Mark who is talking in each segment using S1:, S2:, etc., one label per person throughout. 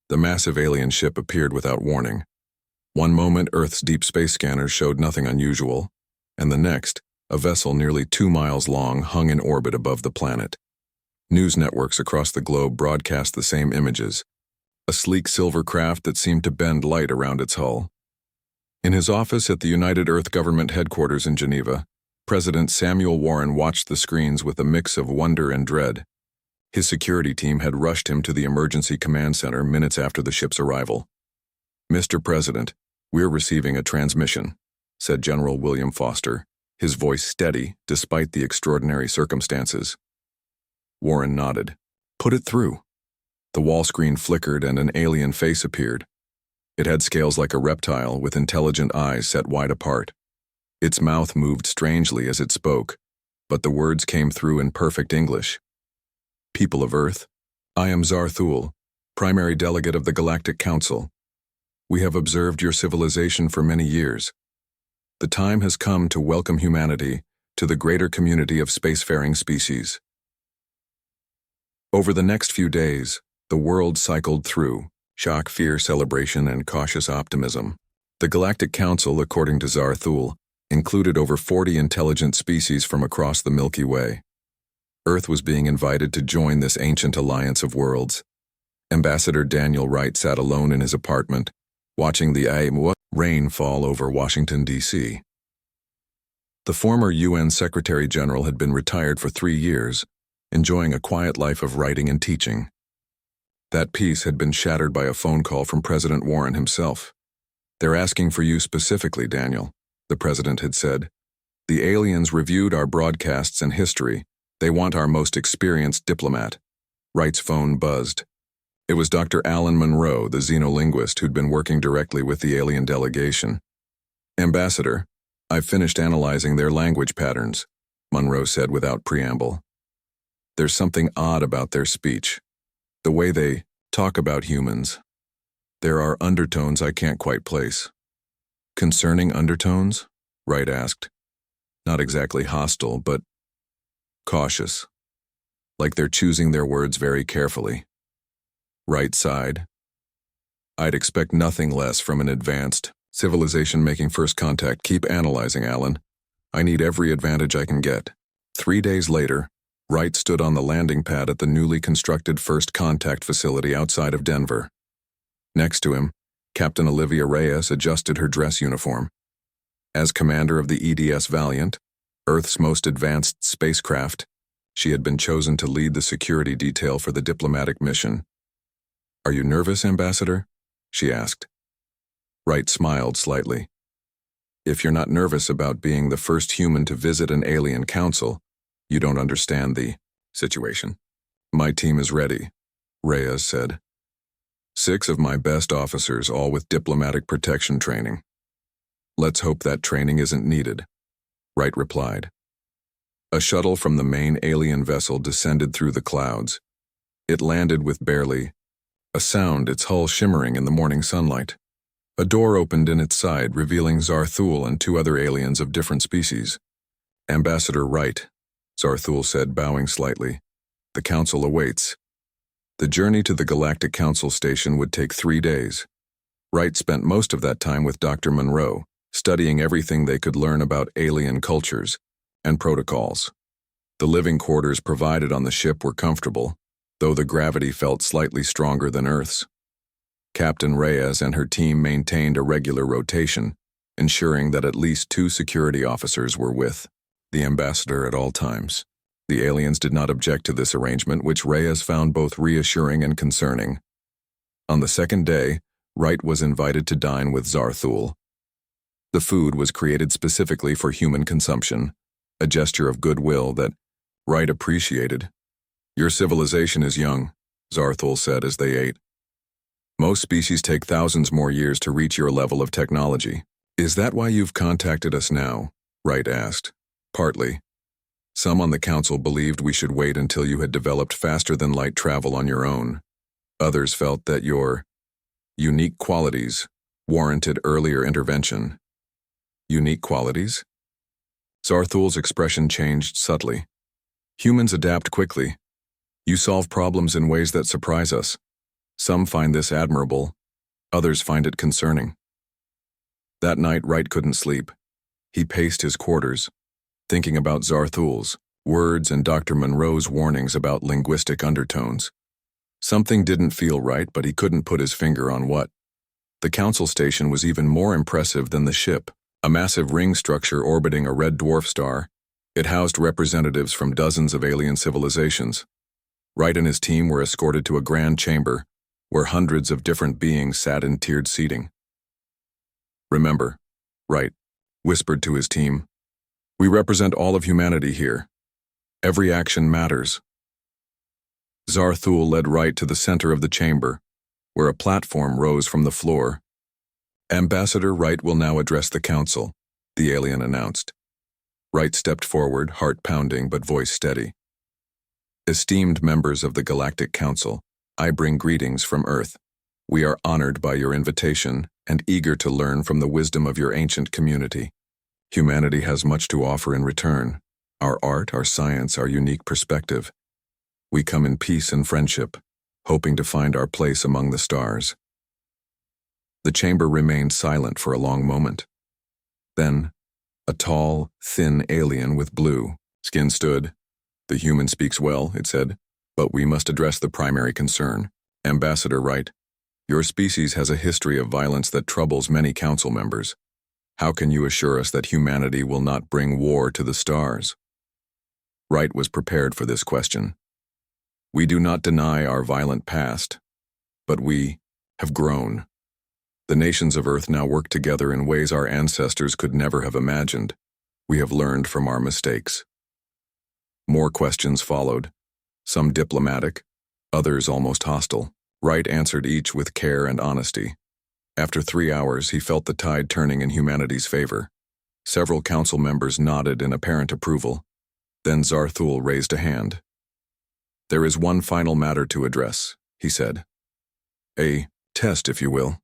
S1: The massive alien ship appeared without warning. One moment, Earth's deep space scanners showed nothing unusual, and the next, a vessel nearly 2 miles long hung in orbit above the planet. News networks across the globe broadcast the same images, a sleek silver craft that seemed to bend light around its hull. In his office at the United Earth Government headquarters in Geneva, President Samuel Warren watched the screens with a mix of wonder and dread. His security team had rushed him to the emergency command center minutes after the ship's arrival. "Mr. President, we're receiving a transmission," said General William Foster, his voice steady despite the extraordinary circumstances. Warren nodded. "Put it through." The wall screen flickered and an alien face appeared. It had scales like a reptile with intelligent eyes set wide apart. Its mouth moved strangely as it spoke, but the words came through in perfect English. "People of Earth, I am Zarthul, primary delegate of the Galactic Council. We have observed your civilization for many years. The time has come to welcome humanity to the greater community of spacefaring species." Over the next few days, the world cycled through shock, fear, celebration, and cautious optimism. The Galactic Council, according to Zarthul, included over 40 intelligent species from across the Milky Way. Earth was being invited to join this ancient alliance of worlds. Ambassador Daniel Wright sat alone in his apartment, watching the rain fall over Washington, D.C. The former UN Secretary General had been retired for 3 years, enjoying a quiet life of writing and teaching. That peace had been shattered by a phone call from President Warren himself. "They're asking for you specifically, Daniel," the president had said. "The aliens reviewed our broadcasts and history. They want our most experienced diplomat." Wright's phone buzzed. It was Dr. Alan Monroe, the xenolinguist who'd been working directly with the alien delegation. "Ambassador, I've finished analyzing their language patterns," Monroe said without preamble. "There's something odd about their speech. The way they talk about humans. There are undertones I can't quite place." "Concerning undertones?" Wright asked. "Not exactly hostile, but cautious. Like they're choosing their words very carefully." Wright sighed. "I'd expect nothing less from an advanced civilization making first contact. Keep analyzing, Alan. I need every advantage I can get." 3 days later, Wright stood on the landing pad at the newly constructed First Contact facility outside of Denver. Next to him, Captain Olivia Reyes adjusted her dress uniform. As commander of the EDS Valiant, Earth's most advanced spacecraft, she had been chosen to lead the security detail for the diplomatic mission. "Are you nervous, Ambassador?" she asked. Wright smiled slightly. "If you're not nervous about being the first human to visit an alien council, you don't understand the situation." "My team is ready," Reyes said. 6 of my best officers, all with diplomatic protection training." "Let's hope that training isn't needed," Wright replied. A shuttle from the main alien vessel descended through the clouds. It landed with barely a sound, its hull shimmering in the morning sunlight. A door opened in its side, revealing Zarthul and 2 other aliens of different species. "Ambassador Wright," Zarthul said, bowing slightly. "The council awaits." The journey to the Galactic Council station would take 3 days. Wright spent most of that time with Dr. Monroe, studying everything they could learn about alien cultures and protocols. The living quarters provided on the ship were comfortable, though the gravity felt slightly stronger than Earth's. Captain Reyes and her team maintained a regular rotation, ensuring that at least 2 security officers were with the ambassador at all times. The aliens did not object to this arrangement, which Reyes found both reassuring and concerning. On the second day, Wright was invited to dine with Zarthul. The food was created specifically for human consumption, a gesture of goodwill that Wright appreciated. "Your civilization is young," Zarthul said as they ate. "Most species take thousands more years to reach your level of technology." "Is that why you've contacted us now?" Wright asked. "Partly. Some on the council believed we should wait until you had developed faster-than-light travel on your own. Others felt that your unique qualities warranted earlier intervention." "Unique qualities?" Zarthul's expression changed subtly. "Humans adapt quickly. You solve problems in ways that surprise us. Some find this admirable, others find it concerning. That night, Wright couldn't sleep. He paced his quarters, thinking about Zarthul's words and Dr. Monroe's warnings about linguistic undertones. Something didn't feel right, but he couldn't put his finger on what. The council station was even more impressive than the ship, a massive ring structure orbiting a red dwarf star. It housed representatives from dozens of alien civilizations. Wright and his team were escorted to a grand chamber, where hundreds of different beings sat in tiered seating. "Remember," Wright whispered to his team, "we represent all of humanity here. Every action matters." Zarthul led Wright to the center of the chamber, where a platform rose from the floor. "Ambassador Wright will now address the council," the alien announced. Wright stepped forward, heart pounding but voice steady. "Esteemed members of the Galactic Council, I bring greetings from Earth. We are honored by your invitation and eager to learn from the wisdom of your ancient community. Humanity has much to offer in return: our art, our science, our unique perspective. We come in peace and friendship, hoping to find our place among the stars." The chamber remained silent for a long moment. Then, a tall, thin alien with blue skin stood. "The human speaks well," it said, "but we must address the primary concern. Ambassador Wright, your species has a history of violence that troubles many council members. How can you assure us that humanity will not bring war to the stars?" Wright was prepared for this question. "We do not deny our violent past, but we have grown. The nations of Earth now work together in ways our ancestors could never have imagined. We have learned from our mistakes." More questions followed, some diplomatic, others almost hostile. Wright answered each with care and honesty. After 3 hours, he felt the tide turning in humanity's favor. Several council members nodded in apparent approval. Then Zarthul raised a hand. "There is one final matter to address," he said. "A test, if you will."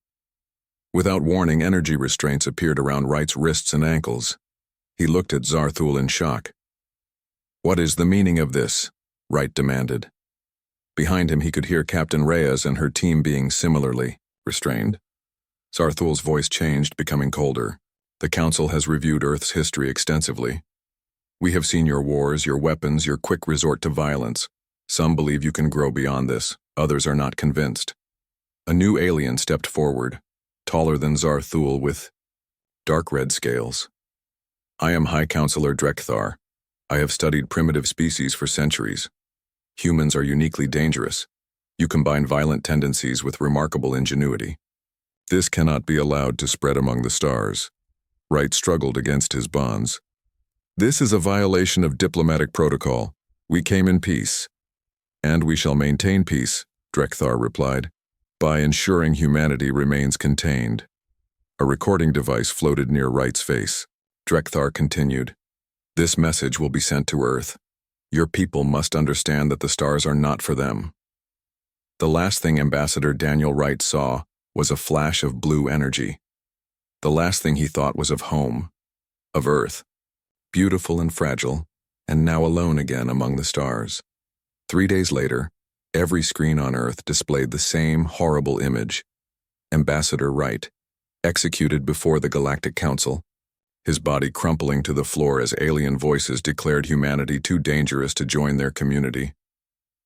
S1: Without warning, energy restraints appeared around Wright's wrists and ankles. He looked at Zarthul in shock. "What is the meaning of this?" Wright demanded. Behind him, he could hear Captain Reyes and her team being similarly restrained. Zarthul's voice changed, becoming colder. "The Council has reviewed Earth's history extensively. We have seen your wars, your weapons, your quick resort to violence. Some believe you can grow beyond this, others are not convinced." A new alien stepped forward, taller than Zarthul with dark red scales. "I am High Counselor Drekthar. I have studied primitive species for centuries. Humans are uniquely dangerous. You combine violent tendencies with remarkable ingenuity. This cannot be allowed to spread among the stars." Wright struggled against his bonds. "This is a violation of diplomatic protocol. We came in peace." "And we shall maintain peace," Drekthar replied, "by ensuring humanity remains contained." A recording device floated near Wright's face. Drekthar continued, "This message will be sent to Earth. Your people must understand that the stars are not for them." The last thing Ambassador Daniel Wright saw was a flash of blue energy. The last thing he thought was of home, of Earth, beautiful and fragile, and now alone again among the stars. 3 days later, every screen on Earth displayed the same horrible image: Ambassador Wright, executed before the Galactic Council, his body crumpling to the floor as alien voices declared humanity too dangerous to join their community.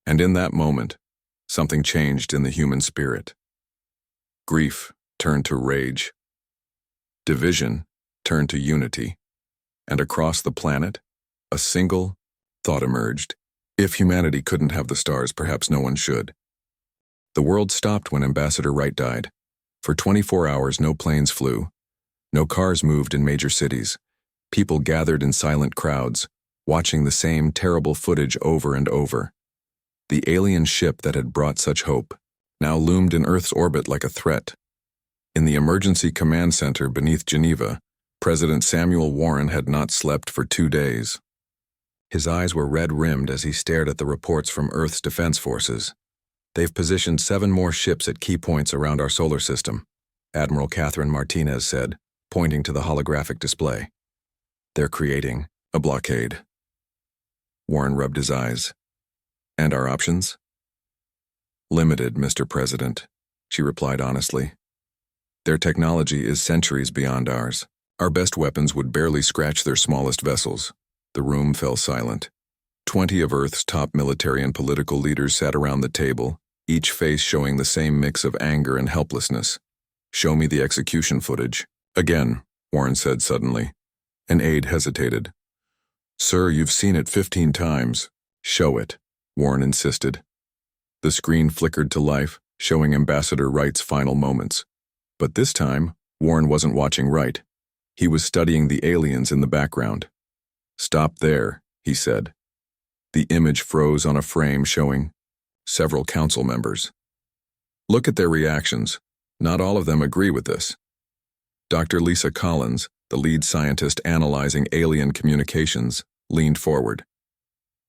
S1: And in that moment, something changed in the human spirit. Grief turned to rage. Division turned to unity. And across the planet, a single thought emerged: if humanity couldn't have the stars, perhaps no one should. The world stopped when Ambassador Wright died. For 24 hours, no planes flew. No cars moved in major cities. People gathered in silent crowds, watching the same terrible footage over and over. The alien ship that had brought such hope now loomed in Earth's orbit like a threat. In the emergency command center beneath Geneva, President Samuel Warren had not slept for 2 days. His eyes were red-rimmed as he stared at the reports from Earth's defense forces. "They've positioned 7 more ships at key points around our solar system," Admiral Catherine Martinez said, pointing to the holographic display. "They're creating a blockade." Warren rubbed his eyes. "And our options?" Limited, Mr. President, she replied honestly. Their technology is centuries beyond ours. Our best weapons would barely scratch their smallest vessels. The room fell silent. 20 of Earth's top military and political leaders sat around the table, each face showing the same mix of anger and helplessness. Show me the execution footage. Again, Warren said suddenly. An aide hesitated. Sir, you've seen it 15 times. Show it, Warren insisted. The screen flickered to life, showing Ambassador Wright's final moments. But this time, Warren wasn't watching Wright. He was studying the aliens in the background. Stop there, he said. The image froze on a frame showing several council members. Look at their reactions. Not all of them agree with this. Dr. Lisa Collins, the lead scientist analyzing alien communications, leaned forward.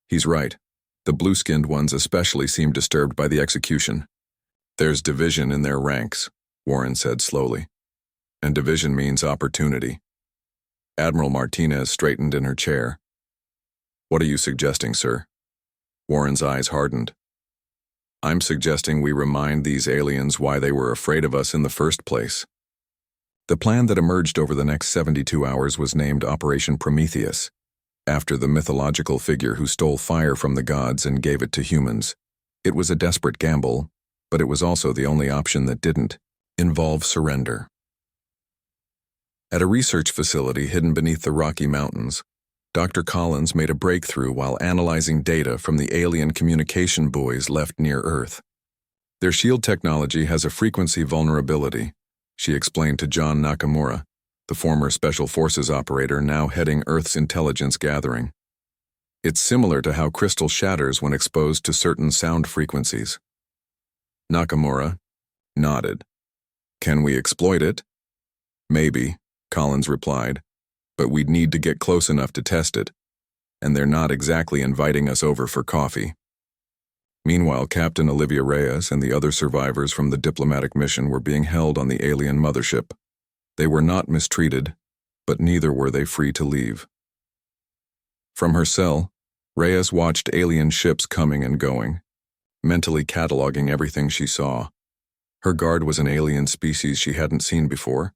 S1: He's right. The blue-skinned ones especially seem disturbed by the execution. There's division in their ranks, Warren said slowly. And division means opportunity. Admiral Martinez straightened in her chair. What are you suggesting, sir? Warren's eyes hardened. I'm suggesting we remind these aliens why they were afraid of us in the first place. The plan that emerged over the next 72 hours was named Operation Prometheus, after the mythological figure who stole fire from the gods and gave it to humans. It was a desperate gamble, but it was also the only option that didn't involve surrender. At a research facility hidden beneath the Rocky Mountains, Dr. Collins made a breakthrough while analyzing data from the alien communication buoys left near Earth. Their shield technology has a frequency vulnerability, she explained to John Nakamura, the former Special Forces operator now heading Earth's intelligence gathering. It's similar to how crystal shatters when exposed to certain sound frequencies. Nakamura nodded. Can we exploit it? Maybe, Collins replied, but we'd need to get close enough to test it, and they're not exactly inviting us over for coffee. Meanwhile, Captain Olivia Reyes and the other survivors from the diplomatic mission were being held on the alien mothership. They were not mistreated, but neither were they free to leave. From her cell, Reyes watched alien ships coming and going, mentally cataloging everything she saw. Her guard was an alien species she hadn't seen before,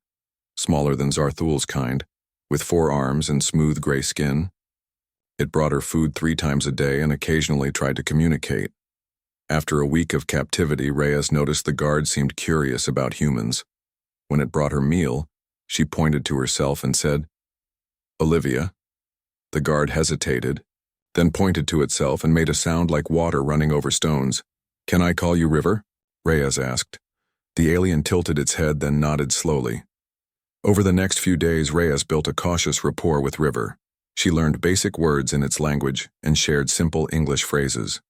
S1: smaller than Zarthul's kind, with 4 arms and smooth gray skin. It brought her food 3 times a day and occasionally tried to communicate. After a week of captivity, Reyes noticed the guard seemed curious about humans. When it brought her meal, she pointed to herself and said, Olivia. The guard hesitated, then pointed to itself and made a sound like water running over stones. Can I call you River? Reyes asked. The alien tilted its head, then nodded slowly. Over the next few days, Reyes built a cautious rapport with River. She learned basic words in its language and shared simple English phrases.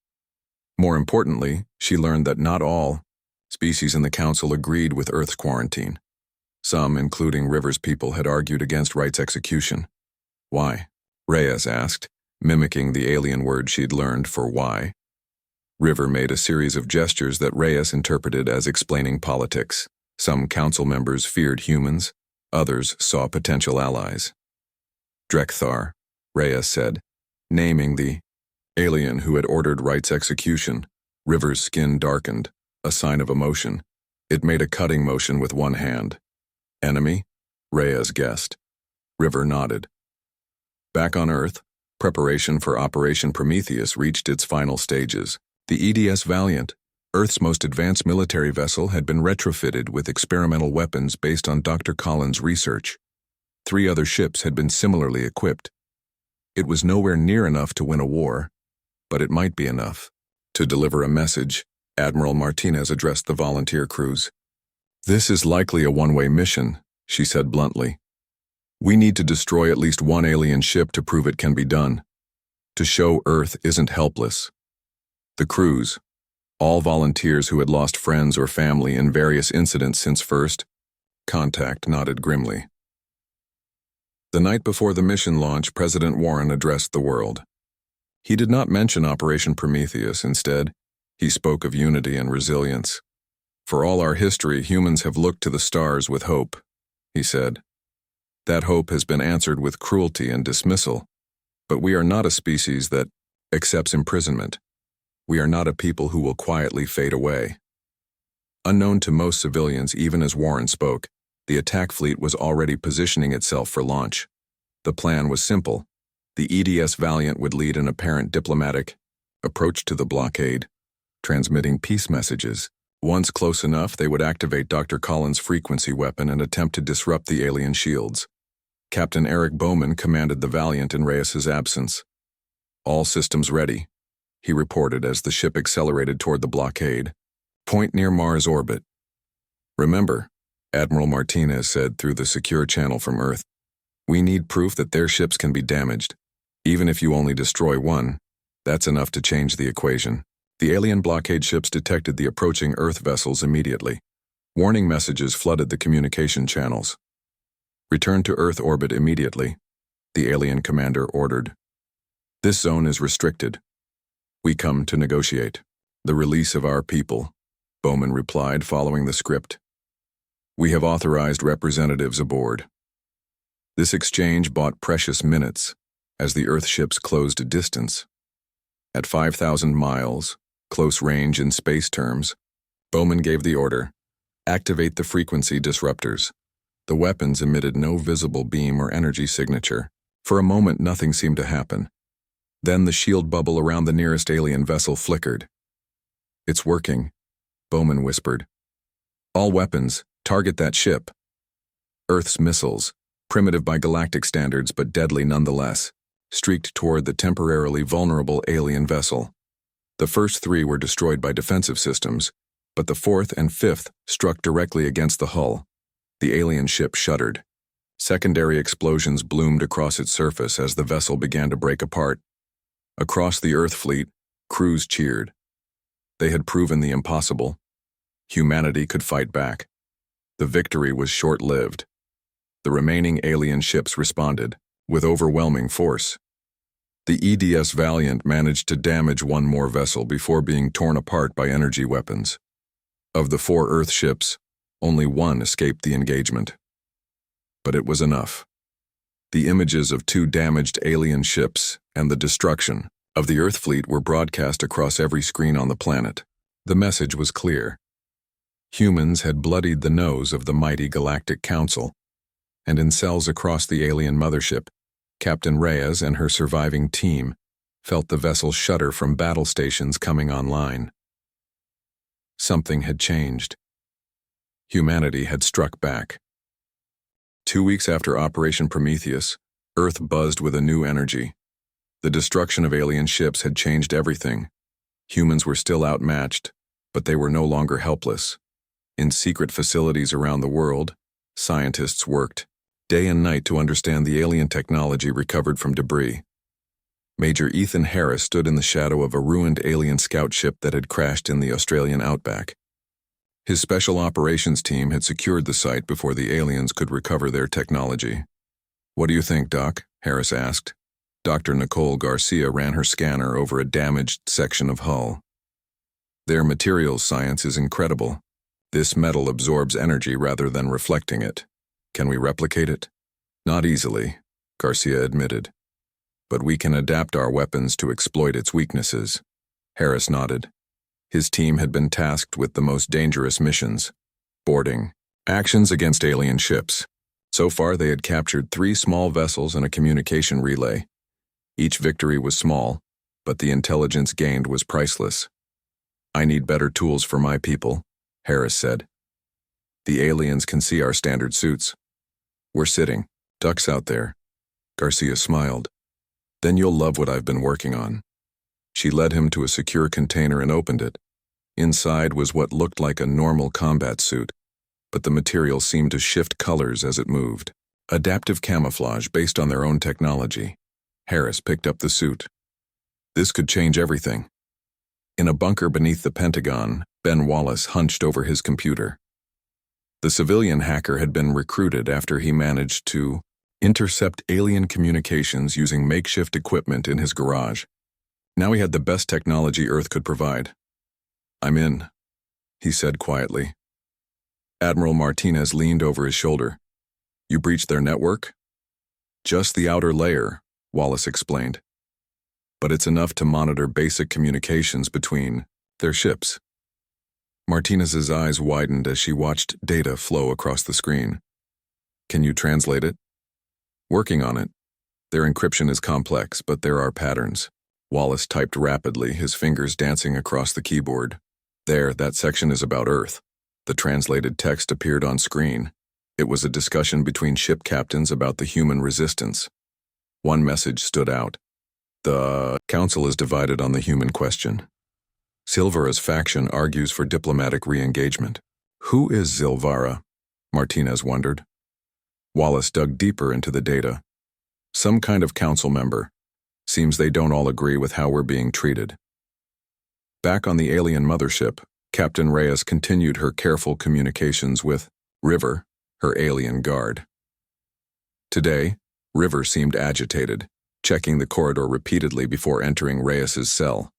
S1: More importantly, she learned that not all species in the Council agreed with Earth's quarantine. Some, including River's people, had argued against Wright's execution. Why? Reyes asked, mimicking the alien word she'd learned for why. River made a series of gestures that Reyes interpreted as explaining politics. Some council members feared humans, others saw potential allies. Drekthar, Reyes said, naming the alien who had ordered Wright's execution. River's skin darkened, a sign of emotion. It made a cutting motion with one hand. Enemy? Reyes guessed. River nodded. Back on Earth, preparation for Operation Prometheus reached its final stages. The EDS Valiant, Earth's most advanced military vessel, had been retrofitted with experimental weapons based on Dr. Collins' research. 3 other ships had been similarly equipped. It was nowhere near enough to win a war, but it might be enough. To deliver a message, Admiral Martinez addressed the volunteer crews. This is likely a one-way mission, she said bluntly. We need to destroy at least 1 alien ship to prove it can be done, to show Earth isn't helpless. The crews, all volunteers who had lost friends or family in various incidents since first contact, nodded grimly. The night before the mission launch, President Warren addressed the world. He did not mention Operation Prometheus. Instead, he spoke of unity and resilience. For all our history, humans have looked to the stars with hope, he said. That hope has been answered with cruelty and dismissal, but we are not a species that accepts imprisonment. We are not a people who will quietly fade away. Unknown to most civilians, even as Warren spoke, the attack fleet was already positioning itself for launch. The plan was simple. The EDS Valiant would lead an apparent diplomatic approach to the blockade, transmitting peace messages. Once close enough, they would activate Dr. Collins' frequency weapon and attempt to disrupt the alien shields. Captain Eric Bowman commanded the Valiant in Reyes's absence. All systems ready, he reported as the ship accelerated toward the blockade. Point near Mars orbit. Remember, Admiral Martinez said through the secure channel from Earth, we need proof that their ships can be damaged. Even if you only destroy one, that's enough to change the equation. The alien blockade ships detected the approaching Earth vessels immediately. Warning messages flooded the communication channels. Return to Earth orbit immediately, the alien commander ordered. This zone is restricted. We come to negotiate. The release of our people, Bowman replied, following the script. We have authorized representatives aboard. This exchange bought precious minutes as the Earth ships closed a distance. At 5,000 miles, close range in space terms, Bowman gave the order, activate the frequency disruptors. The weapons emitted no visible beam or energy signature. For a moment, nothing seemed to happen. Then the shield bubble around the nearest alien vessel flickered. It's working, Bowman whispered. All weapons, target that ship. Earth's missiles, primitive by galactic standards but deadly nonetheless, streaked toward the temporarily vulnerable alien vessel. The first three were destroyed by defensive systems, but the fourth and fifth struck directly against the hull. The alien ship shuddered. Secondary explosions bloomed across its surface as the vessel began to break apart. Across the Earth fleet, crews cheered. They had proven the impossible. Humanity could fight back. The victory was short-lived. The remaining alien ships responded, with overwhelming force. The EDS Valiant managed to damage one more vessel before being torn apart by energy weapons. Of the 4 Earth ships, only one escaped the engagement. But it was enough. The images of 2 damaged alien ships and the destruction of the Earth fleet were broadcast across every screen on the planet. The message was clear. Humans had bloodied the nose of the mighty Galactic Council, and in cells across the alien mothership, Captain Reyes and her surviving team felt the vessel shudder from battle stations coming online. Something had changed. Humanity had struck back. 2 weeks after Operation Prometheus, Earth buzzed with a new energy. The destruction of alien ships had changed everything. Humans were still outmatched, but they were no longer helpless. In secret facilities around the world, scientists worked day and night to understand the alien technology recovered from debris. Major Ethan Harris stood in the shadow of a ruined alien scout ship that had crashed in the Australian outback. His special operations team had secured the site before the aliens could recover their technology. "What do you think, Doc?" Harris asked. Dr. Nicole Garcia ran her scanner over a damaged section of hull. "Their materials science is incredible. This metal absorbs energy rather than reflecting it. Can we replicate it?" "Not easily," Garcia admitted. "But we can adapt our weapons to exploit its weaknesses." Harris nodded. His team had been tasked with the most dangerous missions: boarding, actions against alien ships. So far, they had captured 3 small vessels and a communication relay. Each victory was small, but the intelligence gained was priceless. "I need better tools for my people," Harris said. "The aliens can see our standard suits. We're sitting ducks out there." Garcia smiled. "Then you'll love what I've been working on." She led him to a secure container and opened it. Inside was what looked like a normal combat suit, but the material seemed to shift colors as it moved. Adaptive camouflage based on their own technology. Harris picked up the suit. This could change everything. In a bunker beneath the Pentagon, Ben Wallace hunched over his computer. The civilian hacker had been recruited after he managed to intercept alien communications using makeshift equipment in his garage. Now he had the best technology Earth could provide. "I'm in," he said quietly. Admiral Martinez leaned over his shoulder. "You breached their network?" "Just the outer layer," Wallace explained. but it's enough to monitor basic communications between their ships. Martinez's eyes widened as she watched data flow across the screen. Can you translate it? Working on it. Their encryption is complex, but there are patterns. Wallace typed rapidly, his fingers dancing across the keyboard. There, that section is about Earth. The translated text appeared on screen. It was a discussion between ship captains about the human resistance. One message stood out. The Council is divided on the human question. Silvara's faction argues for diplomatic re-engagement. Who is Silvara? Martinez wondered. Wallace dug deeper into the data. Some kind of council member. Seems they don't all agree with how we're being treated. Back on the alien mothership, Captain Reyes continued her careful communications with River, her alien guard. Today, River seemed agitated, checking the corridor repeatedly before entering Reyes's cell.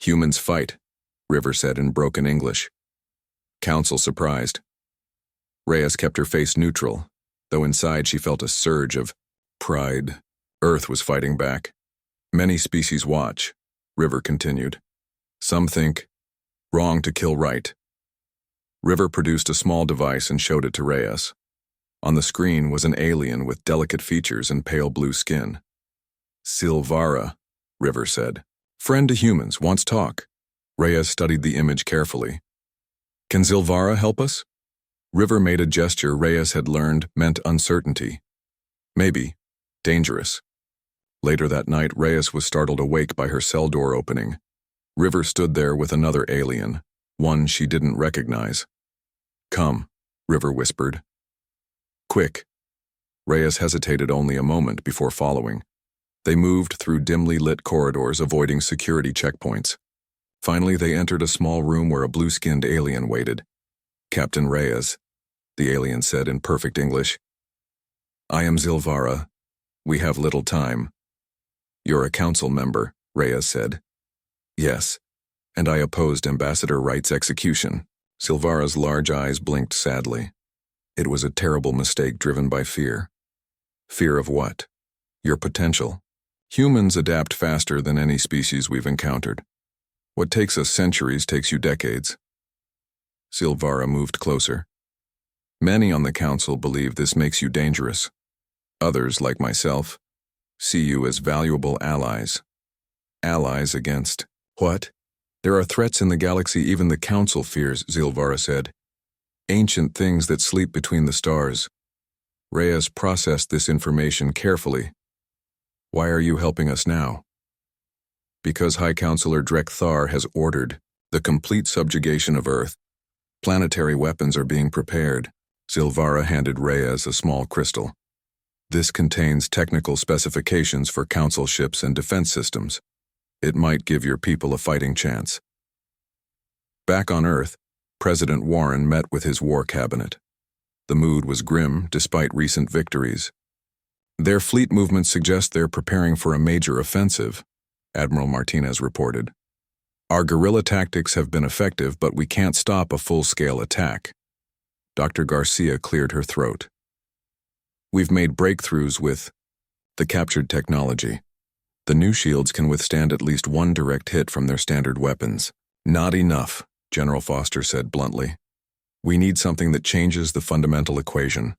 S1: Humans fight, River said in broken English. Council surprised. Reyes kept her face neutral, though inside she felt a surge of pride. Earth was fighting back. Many species watch, River continued. Some think, wrong to kill right. River produced a small device and showed it to Reyes. On the screen was an alien with delicate features and pale blue skin. Silvara, River said. Friend to humans, wants talk. Reyes studied the image carefully. Can Silvara help us? River made a gesture Reyes had learned meant uncertainty. Maybe. Dangerous. Later that night, Reyes was startled awake by her cell door opening. River stood there with another alien, one she didn't recognize. Come, River whispered. Quick. Reyes hesitated only a moment before following. They moved through dimly lit corridors, avoiding security checkpoints. Finally, they entered a small room where a blue-skinned alien waited. Captain Reyes, the alien said in perfect English. I am Silvara. We have little time. You're a council member, Reyes said. Yes, and I opposed Ambassador Wright's execution. Silvara's large eyes blinked sadly. It was a terrible mistake driven by fear. Fear of what? Your potential. Humans adapt faster than any species we've encountered. What takes us centuries takes you decades. Silvara moved closer. Many on the council believe this makes you dangerous. Others, like myself, see you as valuable allies. Allies against what? There are threats in the galaxy even the council fears, Silvara said. Ancient things that sleep between the stars. Reyes processed this information carefully. Why are you helping us now? Because High Counselor Drek Thar has ordered the complete subjugation of Earth. Planetary weapons are being prepared. Silvara handed Reyes a small crystal. This contains technical specifications for council ships and defense systems. It might give your people a fighting chance. Back on Earth, President Warren met with his war cabinet. The mood was grim despite recent victories. Their fleet movements suggest they're preparing for a major offensive, Admiral Martinez reported. Our guerrilla tactics have been effective, but we can't stop a full-scale attack. Dr. Garcia cleared her throat. We've made breakthroughs with the captured technology. The new shields can withstand at least one direct hit from their standard weapons. Not enough, General Foster said bluntly. We need something that changes the fundamental equation.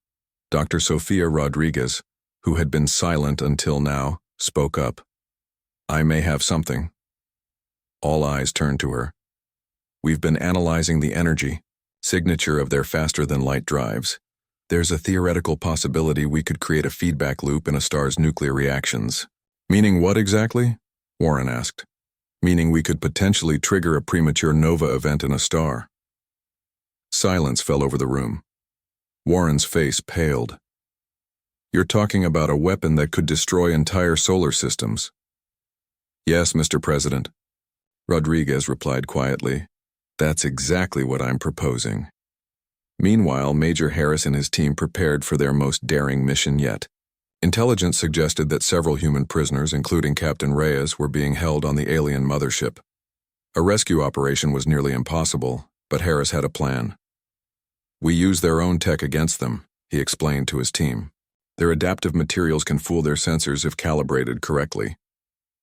S1: Dr. Sofia Rodriguez, who had been silent until now, spoke up. I may have something. All eyes turned to her. We've been analyzing the energy, signature of their faster-than-light drives. There's a theoretical possibility we could create a feedback loop in a star's nuclear reactions. Meaning what exactly? Warren asked. Meaning we could potentially trigger a premature nova event in a star. Silence fell over the room. Warren's face paled. You're talking about a weapon that could destroy entire solar systems. Yes, Mr. President. Rodriguez replied quietly. That's exactly what I'm proposing. Meanwhile, Major Harris and his team prepared for their most daring mission yet. Intelligence suggested that several human prisoners, including Captain Reyes, were being held on the alien mothership. A rescue operation was nearly impossible, but Harris had a plan. We use their own tech against them, he explained to his team. Their adaptive materials can fool their sensors if calibrated correctly.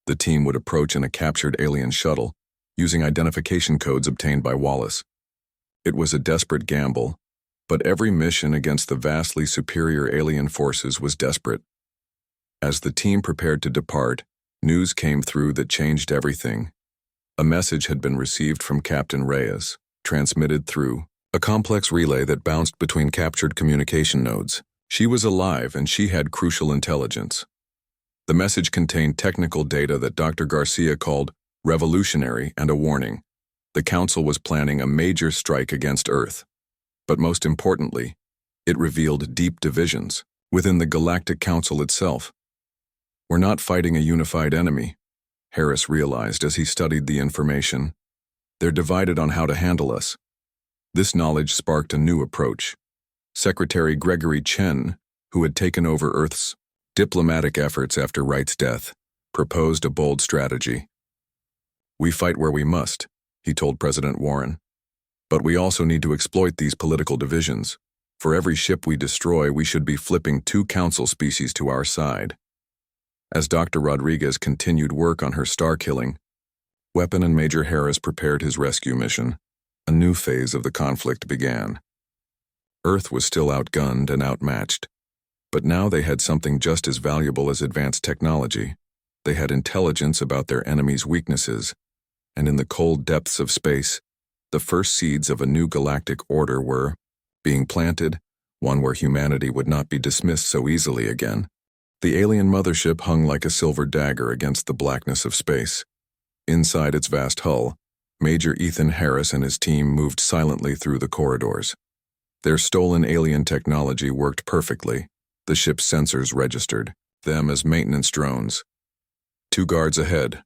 S1: The team would approach in a captured alien shuttle, using identification codes obtained by Wallace. It was a desperate gamble, but every mission against the vastly superior alien forces was desperate. As the team prepared to depart, news came through that changed everything. A message had been received from Captain Reyes, transmitted through a complex relay that bounced between captured communication nodes. She was alive and she had crucial intelligence. The message contained technical data that Dr. Garcia called revolutionary and a warning. The Council was planning a major strike against Earth. But most importantly, it revealed deep divisions within the Galactic Council itself. We're not fighting a unified enemy, Harris realized as he studied the information. They're divided on how to handle us. This knowledge sparked a new approach. Secretary Gregory Chen, who had taken over Earth's diplomatic efforts after Wright's death, proposed a bold strategy. We fight where we must, he told President Warren. But we also need to exploit these political divisions. For every ship we destroy, we should be flipping 2 council species to our side. As Dr. Rodriguez continued work on her star killing, Weapon and Major Harris prepared his rescue mission. A new phase of the conflict began. Earth was still outgunned and outmatched, but now they had something just as valuable as advanced technology. They had intelligence about their enemy's weaknesses, and in the cold depths of space, the first seeds of a new galactic order were being planted, one where humanity would not be dismissed so easily again. The alien mothership hung like a silver dagger against the blackness of space. Inside its vast hull, Major Ethan Harris and his team moved silently through the corridors. Their stolen alien technology worked perfectly. The ship's sensors registered them as maintenance drones. 2 guards ahead,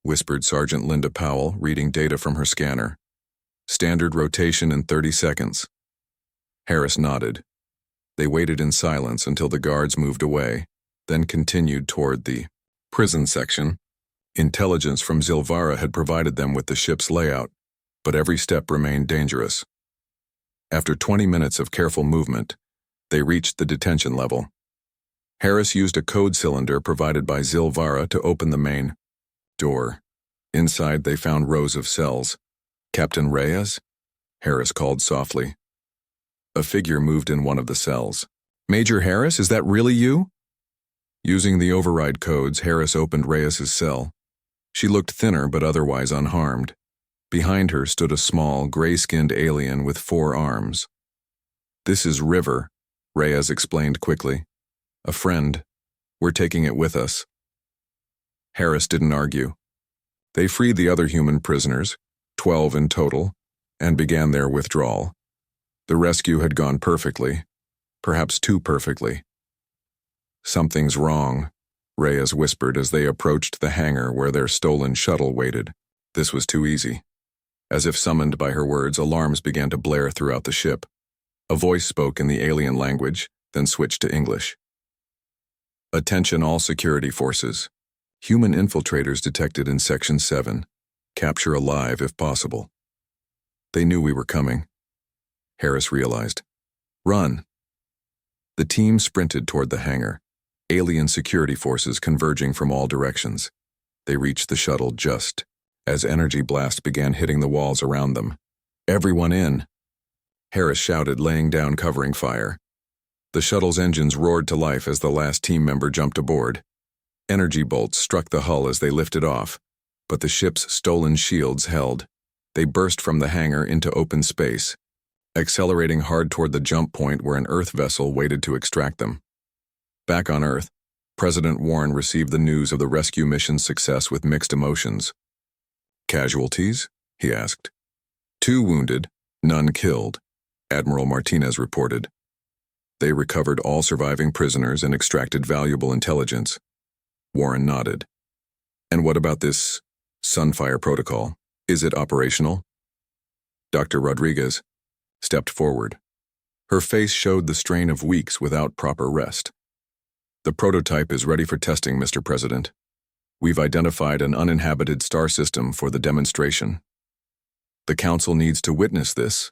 S1: whispered Sergeant Linda Powell, reading data from her scanner. Standard rotation in 30 seconds. Harris nodded. They waited in silence until the guards moved away, then continued toward the prison section. Intelligence from Zilvara had provided them with the ship's layout, but every step remained dangerous. After 20 minutes of careful movement, they reached the detention level. Harris used a code cylinder provided by Zilvara to open the main door. Inside, they found rows of cells. Captain Reyes? Harris called softly. A figure moved in one of the cells. Major Harris, is that really you? Using the override codes, Harris opened Reyes's cell. She looked thinner but otherwise unharmed. Behind her stood a small, gray-skinned alien with 4 arms. This is River, Reyes explained quickly. A friend. We're taking it with us. Harris didn't argue. They freed the other human prisoners, 12 in total, and began their withdrawal. The rescue had gone perfectly, perhaps too perfectly. Something's wrong, Reyes whispered as they approached the hangar where their stolen shuttle waited. This was too easy. As if summoned by her words, alarms began to blare throughout the ship. A voice spoke in the alien language, then switched to English. Attention all security forces. Human infiltrators detected in Section 7. Capture alive if possible. They knew we were coming. Harris realized. Run. The team sprinted toward the hangar, alien security forces converging from all directions. They reached the shuttle just as energy blasts began hitting the walls around them. Everyone in! Harris shouted, laying down covering fire. The shuttle's engines roared to life as the last team member jumped aboard. Energy bolts struck the hull as they lifted off, but the ship's stolen shields held. They burst from the hangar into open space, accelerating hard toward the jump point where an Earth vessel waited to extract them. Back on Earth, President Warren received the news of the rescue mission's success with mixed emotions. Casualties? He asked. 2 wounded, none killed, Admiral Martinez reported. They recovered all surviving prisoners and extracted valuable intelligence. Warren nodded. And what about this Sunfire protocol? Is it operational? Dr. Rodriguez stepped forward. Her face showed the strain of weeks without proper rest. The prototype is ready for testing, Mr. President. We've identified an uninhabited star system for the demonstration. The Council needs to witness this,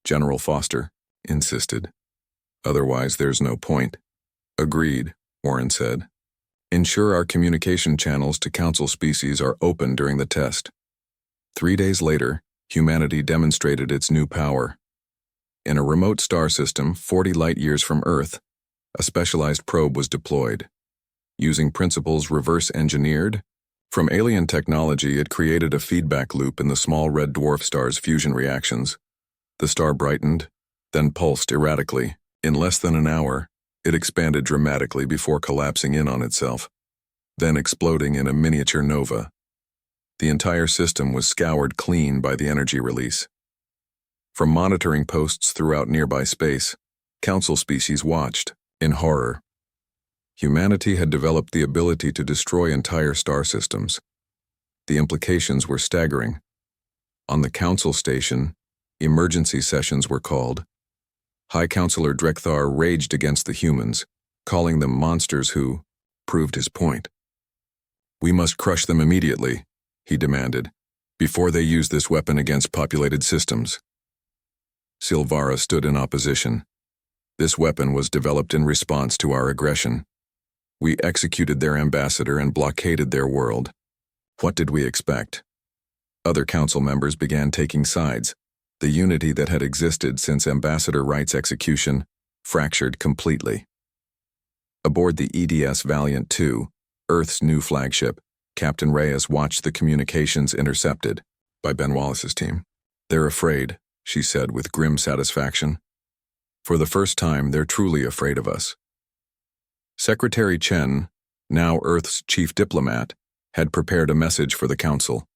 S1: General Foster insisted. Otherwise, there's no point. Agreed, Warren said. Ensure our communication channels to Council species are open during the test. 3 days later, humanity demonstrated its new power. In a remote star system 40 light-years from Earth, a specialized probe was deployed. Using principles reverse-engineered, from alien technology it created a feedback loop in the small red dwarf star's fusion reactions. The star brightened, then pulsed erratically. In less than an hour, it expanded dramatically before collapsing in on itself, then exploding in a miniature nova. The entire system was scoured clean by the energy release. From monitoring posts throughout nearby space, Council species watched, in horror. Humanity had developed the ability to destroy entire star systems. The implications were staggering. On the Council station, emergency sessions were called. High Counselor Drekthar raged against the humans, calling them monsters who proved his point. "We must crush them immediately," he demanded, "before they use this weapon against populated systems." Silvara stood in opposition. This weapon was developed in response to our aggression. We executed their ambassador and blockaded their world. What did we expect? Other council members began taking sides. The unity that had existed since Ambassador Wright's execution fractured completely. Aboard the EDS Valiant II, Earth's new flagship, Captain Reyes watched the communications intercepted by Ben Wallace's team. "They're afraid," she said with grim satisfaction. "For the first time, they're truly afraid of us." Secretary Chen, now Earth's chief diplomat, had prepared a message for the Council.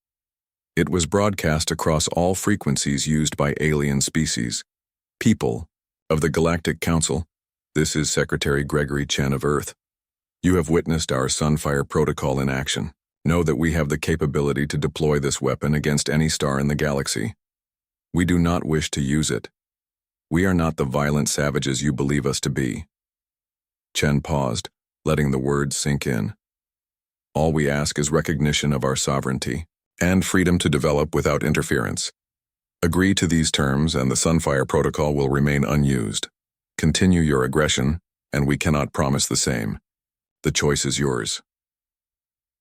S1: It was broadcast across all frequencies used by alien species. "People of the Galactic Council, this is Secretary Gregory Chen of Earth. You have witnessed our Sunfire Protocol in action. Know that we have the capability to deploy this weapon against any star in the galaxy. We do not wish to use it. We are not the violent savages you believe us to be." Chen paused, letting the words sink in. "All we ask is recognition of our sovereignty and freedom to develop without interference. Agree to these terms and the Sunfire Protocol will remain unused. Continue your aggression, and we cannot promise the same. The choice is yours."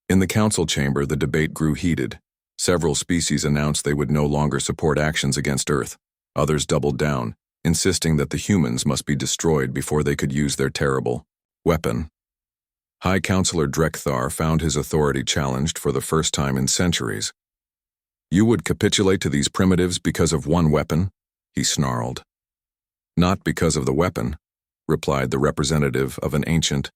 S1: In the Council chamber, the debate grew heated. Several species announced they would no longer support actions against Earth. Others doubled down, insisting that the humans must be destroyed before they could use their terrible weapon. High Counselor Drekthar found his authority challenged for the first time in centuries. "You would capitulate to these primitives because of one weapon?" he snarled. "Not because of the weapon," replied the representative of an ancient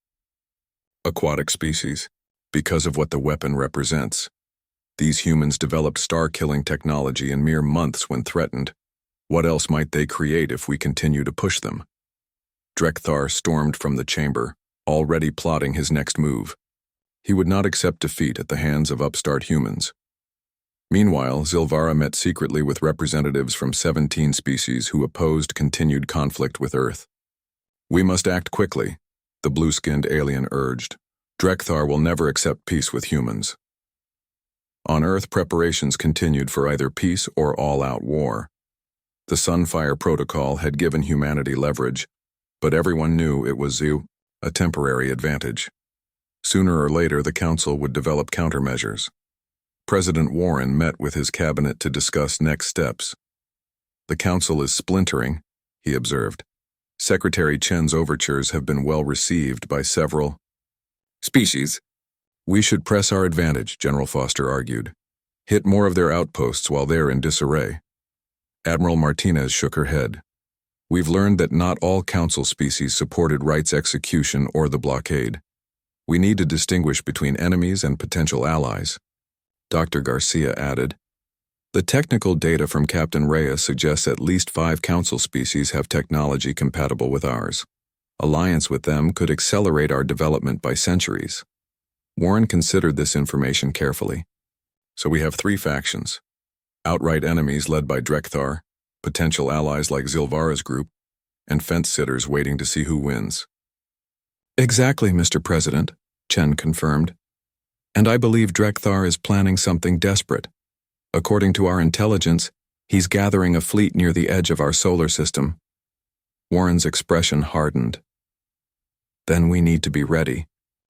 S1: aquatic species. "Because of what the weapon represents. These humans developed star-killing technology in mere months when threatened. What else might they create if we continue to push them?" Drekthar stormed from the chamber, already plotting his next move. He would not accept defeat at the hands of upstart humans. Meanwhile, Silvara met secretly with representatives from 17 species who opposed continued conflict with Earth. "We must act quickly," the blue-skinned alien urged. "Drekthar will never accept peace with humans." On Earth, preparations continued for either peace or all-out war. The Sunfire Protocol had given humanity leverage, but everyone knew it was a temporary advantage. Sooner or later, the Council would develop countermeasures. President Warren met with his cabinet to discuss next steps. "The Council is splintering," he observed. "Secretary Chen's overtures have been well received by several species. We should press our advantage," General Foster argued. "Hit more of their outposts while they're in disarray." Admiral Martinez shook her head. "We've learned that not all Council species supported Wright's execution or the blockade. We need to distinguish between enemies and potential allies." Dr. Garcia added, "The technical data from Captain Reyes suggests at least 5 Council species have technology compatible with ours. Alliance with them could accelerate our development by centuries." Warren considered this information carefully. "So we have 3 factions. Outright enemies led by Drekthar, potential allies like Silvara's group, and fence-sitters waiting to see who wins." "Exactly, Mr. President," Chen confirmed. "And I believe Drekthar is planning something desperate. According to our intelligence, he's gathering a fleet near the edge of our solar system." Warren's expression hardened. "Then we need to be ready.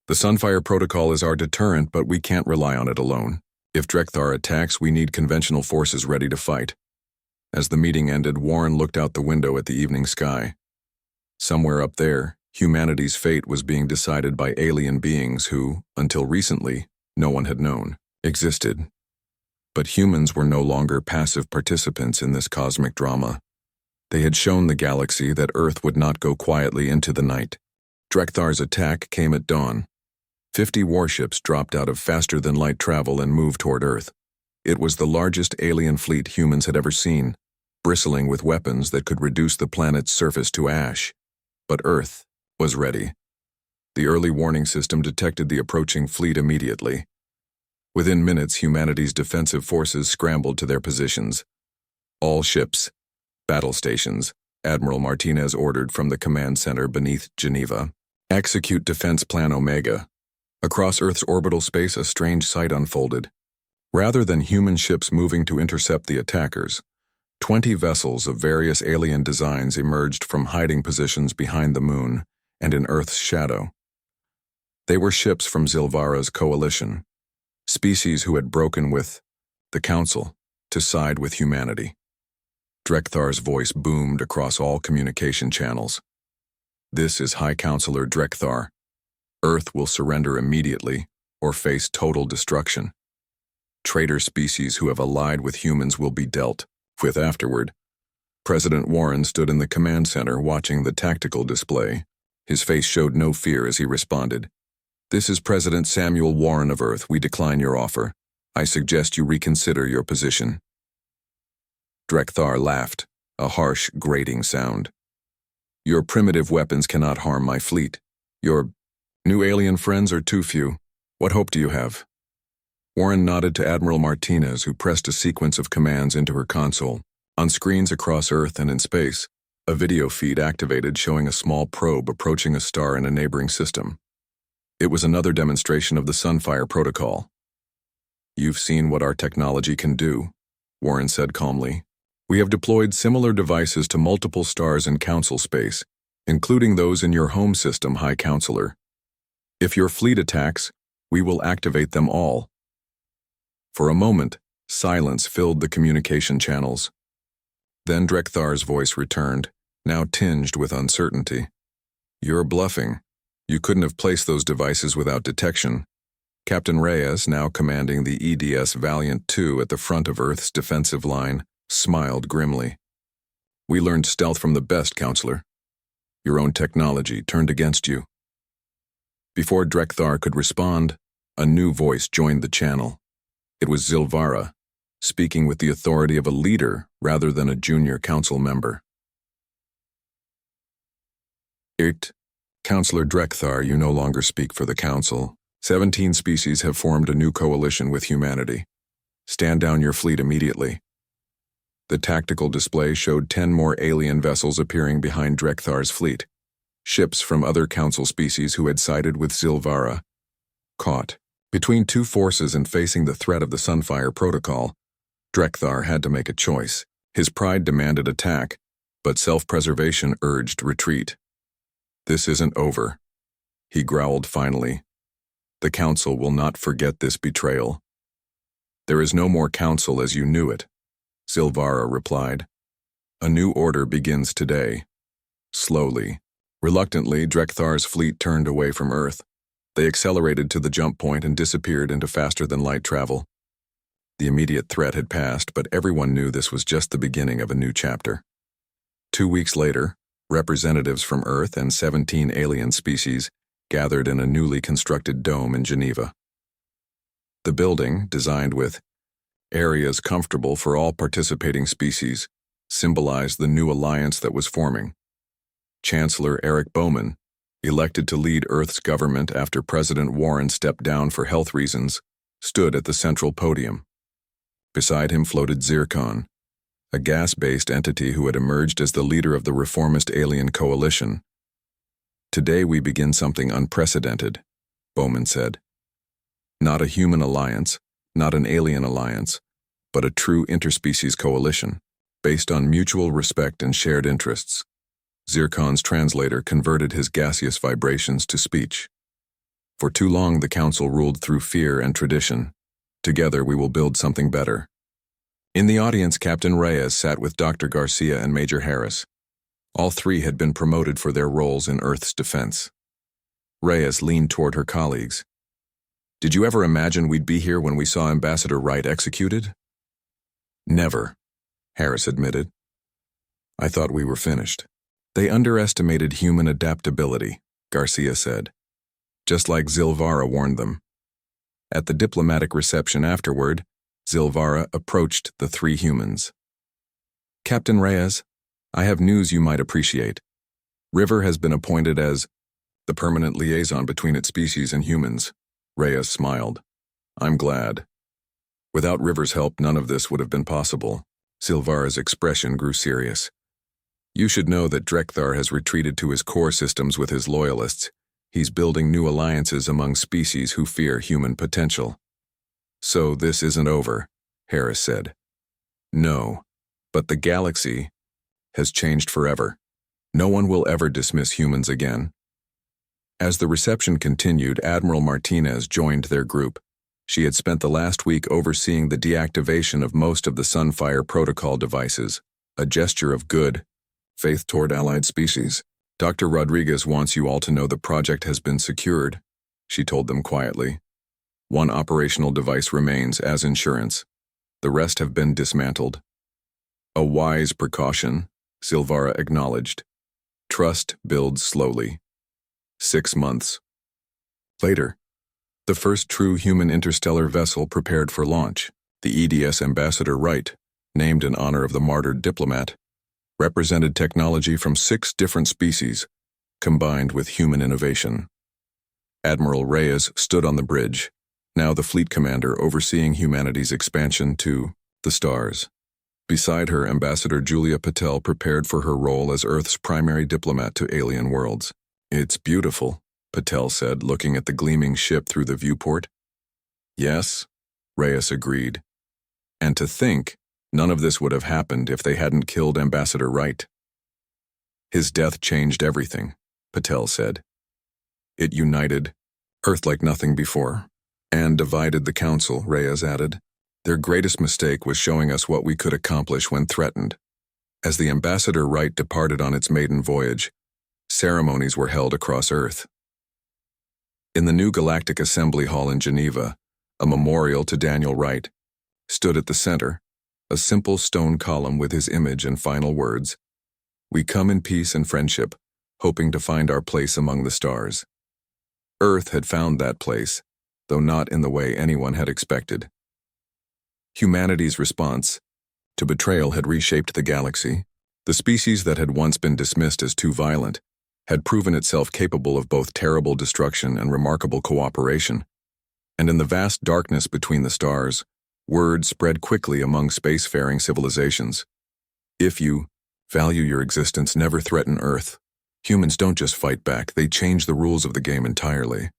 S1: The Sunfire Protocol is our deterrent, but we can't rely on it alone. If Drekthar attacks, we need conventional forces ready to fight. As the meeting ended, Warren looked out the window at the evening sky. Somewhere up there, humanity's fate was being decided by alien beings who, until recently, no one had known existed. But humans were no longer passive participants in this cosmic drama. They had shown the galaxy that Earth would not go quietly into the night. Drekthar's attack came at dawn. 50 warships dropped out of faster-than-light travel and moved toward Earth. It was the largest alien fleet humans had ever seen, bristling with weapons that could reduce the planet's surface to ash. But Earth was ready. The early warning system detected the approaching fleet immediately. Within minutes, humanity's defensive forces scrambled to their positions. All ships, battle stations, Admiral Martinez ordered from the command center beneath Geneva. Execute Defense Plan Omega. Across Earth's orbital space, a strange sight unfolded. Rather than human ships moving to intercept the attackers, 20 vessels of various alien designs emerged from hiding positions behind the moon and in Earth's shadow. They were ships from Zilvara's coalition, species who had broken with the Council to side with humanity. Drekthar's voice boomed across all communication channels. This is High Counselor Drekthar. Earth will surrender immediately or face total destruction. Traitor species who have allied with humans will be dealt with afterward. President Warren stood in the command center watching the tactical display. His face showed no fear as he responded. This is President Samuel Warren of Earth. We decline your offer. I suggest you reconsider your position. Drekthar laughed, a harsh, grating sound. Your primitive weapons cannot harm my fleet. Your new alien friends are too few. What hope do you have? Warren nodded to Admiral Martinez, who pressed a sequence of commands into her console. On screens across Earth and in space, a video feed activated showing a small probe approaching a star in a neighboring system. It was another demonstration of the Sunfire Protocol. You've seen what our technology can do, Warren said calmly. We have deployed similar devices to multiple stars in Council space, including those in your home system, High Counselor. If your fleet attacks, we will activate them all. For a moment, silence filled the communication channels. Then Drekthar's voice returned, now tinged with uncertainty. You're bluffing. You couldn't have placed those devices without detection. Captain Reyes, now commanding the EDS Valiant II at the front of Earth's defensive line, smiled grimly. We learned stealth from the best, Counselor. Your own technology turned against you. Before Drekthar could respond, a new voice joined the channel. It was Zilvara, speaking with the authority of a leader rather than a junior council member. Counselor Drekthar, you no longer speak for the Council. 17 species have formed a new coalition with humanity. Stand down your fleet immediately. The tactical display showed 10 more alien vessels appearing behind Drekthar's fleet. Ships from other Council species who had sided with Zilvara. Caught between two forces and facing the threat of the Sunfire Protocol, Drekthar had to make a choice. His pride demanded attack, but self-preservation urged retreat. This isn't over, he growled finally. The Council will not forget this betrayal. There is no more Council as you knew it, Zilvara replied. A new order begins today. Slowly, reluctantly, Drekthar's fleet turned away from Earth. They accelerated to the jump point and disappeared into faster-than-light travel. The immediate threat had passed, but everyone knew this was just the beginning of a new chapter. 2 weeks later, representatives from Earth and 17 alien species gathered in a newly constructed dome in Geneva. The building, designed with areas comfortable for all participating species, symbolized the new alliance that was forming. Chancellor Eric Bowman, elected to lead Earth's government after President Warren stepped down for health reasons, stood at the central podium. Beside him floated Zircon, a gas-based entity who had emerged as the leader of the reformist alien coalition. Today we begin something unprecedented, Bowman said. Not a human alliance, not an alien alliance, but a true interspecies coalition, based on mutual respect and shared interests. Zircon's translator converted his gaseous vibrations to speech. For too long, the council ruled through fear and tradition. Together, we will build something better. In the audience, Captain Reyes sat with Dr. Garcia and Major Harris. All three had been promoted for their roles in Earth's defense. Reyes leaned toward her colleagues. Did you ever imagine we'd be here when we saw Ambassador Wright executed? Never, Harris admitted. I thought we were finished. They underestimated human adaptability, Garcia said. Just like Zilvara warned them. At the diplomatic reception afterward, Zilvara approached the three humans. Captain Reyes, I have news you might appreciate. River has been appointed as the permanent liaison between its species and humans. Reyes smiled. I'm glad. Without River's help, none of this would have been possible. Zilvara's expression grew serious. You should know that Drekthar has retreated to his core systems with his loyalists. He's building new alliances among species who fear human potential. So this isn't over, Harris said. No, but the galaxy has changed forever. No one will ever dismiss humans again. As the reception continued, Admiral Martinez joined their group. She had spent the last week overseeing the deactivation of most of the Sunfire Protocol devices, a gesture of good faith toward allied species. Dr. Rodriguez wants you all to know the project has been secured, she told them quietly. One operational device remains as insurance. The rest have been dismantled. A wise precaution, Zilvara acknowledged. Trust builds slowly. 6 months. Later, the first true human interstellar vessel prepared for launch, the EDS Ambassador Wright, named in honor of the martyred diplomat, represented technology from 6 different species, combined with human innovation. Admiral Reyes stood on the bridge, now the fleet commander overseeing humanity's expansion to the stars. Beside her, Ambassador Julia Patel prepared for her role as Earth's primary diplomat to alien worlds. It's beautiful, Patel said, looking at the gleaming ship through the viewport. Yes, Reyes agreed. And to think, none of this would have happened if they hadn't killed Ambassador Wright. His death changed everything, Patel said. It united Earth like nothing before, and divided the Council, Reyes added. Their greatest mistake was showing us what we could accomplish when threatened. As the Ambassador Wright departed on its maiden voyage, ceremonies were held across Earth. In the new Galactic Assembly Hall in Geneva, a memorial to Daniel Wright stood at the center, a simple stone column with his image and final words, "We come in peace and friendship, hoping to find our place among the stars." Earth had found that place, though not in the way anyone had expected. Humanity's response to betrayal had reshaped the galaxy. The species that had once been dismissed as too violent had proven itself capable of both terrible destruction and remarkable cooperation. And in the vast darkness between the stars, word spread quickly among spacefaring civilizations. If you value your existence, never threaten Earth. Humans don't just fight back, they change the rules of the game entirely.